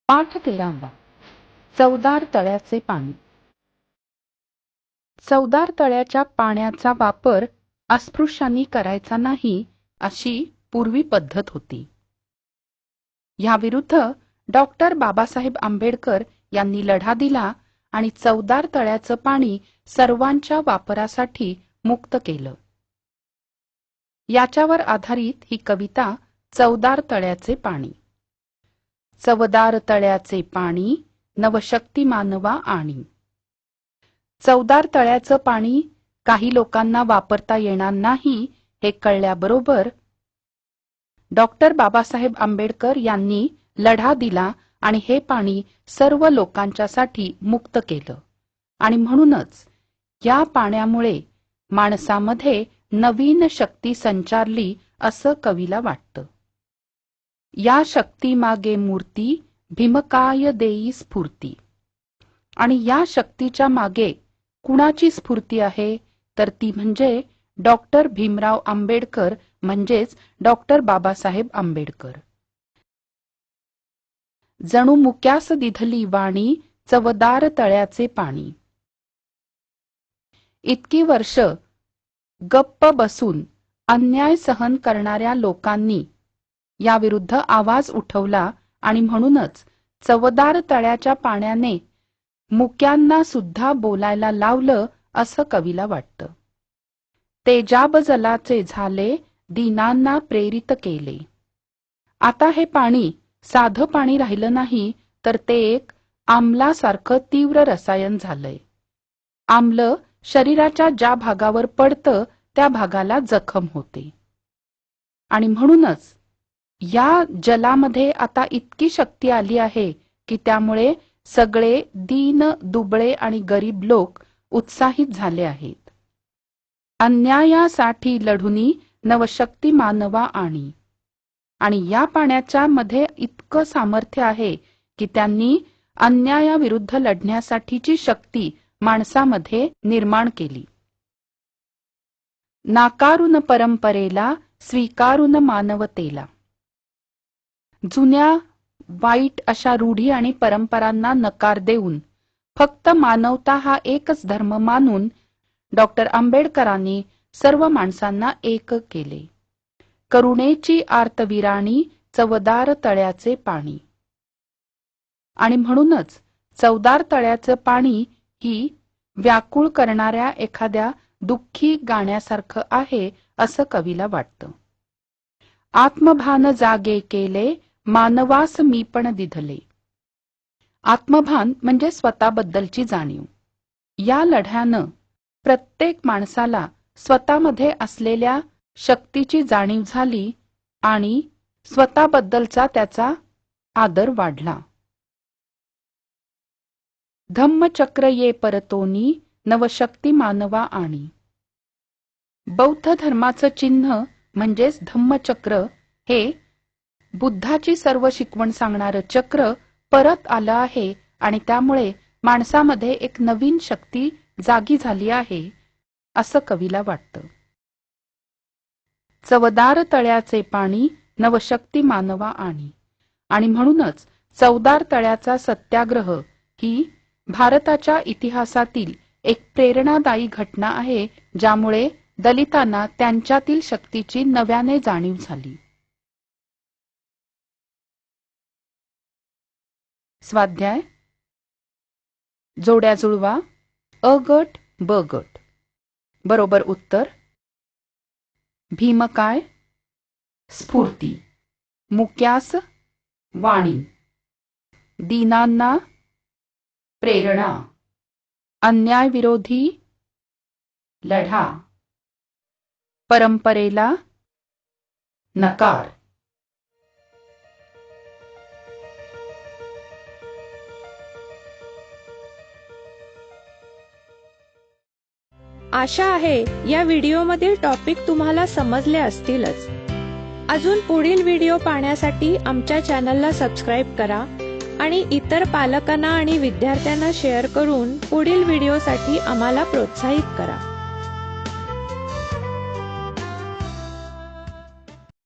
पाठ 13वा. चवदार तळ्याचे पाणी. चवदार तळ्याच्या पाण्याचा वापर अस्पृश्यांनी करायचा नाही अशी पूर्वी पद्धत होती. याविरुद्ध डॉक्टर बाबासाहेब आंबेडकर यांनी लढा दिला आणि चवदार तळ्याचं पाणी सर्वांच्या वापरासाठी मुक्त केलं. याच्यावर आधारित ही कविता चवदार तळ्याचे पाणी. चवदार तळ्याचे पाणी नवशक्ती मानवा आणि. चवदार तळ्याचं पाणी काही लोकांना वापरता येणार नाही हे कळल्याबरोबर डॉक्टर बाबासाहेब आंबेडकर यांनी लढा दिला आणि हे पाणी सर्व लोकांच्यासाठी मुक्त केलं. आणि म्हणूनच या पाण्यामुळे माणसामध्ये नवीन शक्ती संचारली असं कवीला वाटतं. या शक्ती मागे मूर्ती भीमकाय देई स्फूर्ती. आणि या शक्तीच्या मागे कुणाची स्फूर्ती आहे तर ती म्हणजे डॉक्टर भीमराव आंबेडकर म्हणजेच डॉक्टर बाबासाहेब आंबेडकर. जणू मुक्यास दिधली वाणी चवदार तळ्याचे पाणी. इतकी वर्ष गप्प बसून अन्याय सहन करणाऱ्या लोकांनी याविरुद्ध आवाज उठवला आणि म्हणूनच चवदार तळ्याच्या पाण्याने मुक्यांना सुद्धा बोलायला लावलं असं कवीला वाटतं. तेजाब जलाचे झाले दीनांना प्रेरित केले. आता हे पाणी साधं पाणी राहिलं नाही तर ते एक आम्लासारखं तीव्र रसायन झालंय. आम्ल शरीराच्या ज्या भागावर पडतं त्या भागाला जखम होते. आणि म्हणूनच या जलामध्ये आता इतकी शक्ती आली आहे की त्यामुळे सगळे दीन दुबळे आणि गरीब लोक उत्साहित झाले आहेत. अन्यायासाठी लढुनी नवशक्ती मानवा आणि. आणि या पाण्याच्या मध्ये इतकं सामर्थ्य आहे की त्यांनी अन्यायाविरुद्ध लढण्यासाठीची शक्ती माणसामध्ये निर्माण केली. नाकारून परंपरेला स्वीकारून मानवतेला. जुन्या वाईट अशा रूढी आणि परंपरांना नकार देऊन फक्त मानवता हा एकच धर्म मानून डॉक्टर आंबेडकरांनी सर्व माणसांना एक केले. करुणेची आर्तविराणी चवदार तळ्याचे पाणी. आणि म्हणूनच चवदार तळ्याचं पाणी ही व्याकुळ करणाऱ्या एखाद्या दुःखी गाण्यासारखं आहे असं कवीला वाटतं. आत्मभान जागे केले मानवास मी पण दिधले. आत्मभान म्हणजे स्वतःबद्दलची जाणीव. या लढ्यानं प्रत्येक माणसाला स्वतःमध्ये असलेल्या शक्तीची जाणीव झाली आणि स्वतःबद्दलचा त्याचा आदर वाढला. धम्मचक्र ये परतोनी नवशक्ती मानवा आणि. बौद्ध धर्माचं चिन्ह म्हणजेच धम्मचक्र हे बुद्धाची सर्व शिकवण सांगणारं चक्र परत आलं आहे आणि त्यामुळे माणसामध्ये एक नवीन शक्ती जागी झाली आहे असं कवीला वाटतं. चवदार तळ्याचे पाणी नवशक्ती मानवा आणि. आणि म्हणूनच चवदार तळ्याचा सत्याग्रह ही भारताच्या इतिहासातील एक प्रेरणादायी घटना आहे ज्यामुळे दलितांना त्यांच्यातील शक्तीची नव्याने जाणीव झाली. स्वाध्याय. जोड्या जुळवा. अ गट ब गट. बरोबर उत्तर. भीमकाय स्फूर्ती. मुक्यास वाणी. दीनांना प्रेरणा. अन्यायविरोधी लढा. परंपरेला नकार. आशा आहे या व्हिडिओमधील टॉपिक तुम्हाला समजले असतीलच. अजून पुढील व्हिडिओ पाहण्यासाठी आमच्या चॅनलला सबस्क्राईब करा आणि इतर पालकांना आणि विद्यार्थ्यांना शेअर करून पुढील व्हिडिओसाठी आम्हाला प्रोत्साहित करा.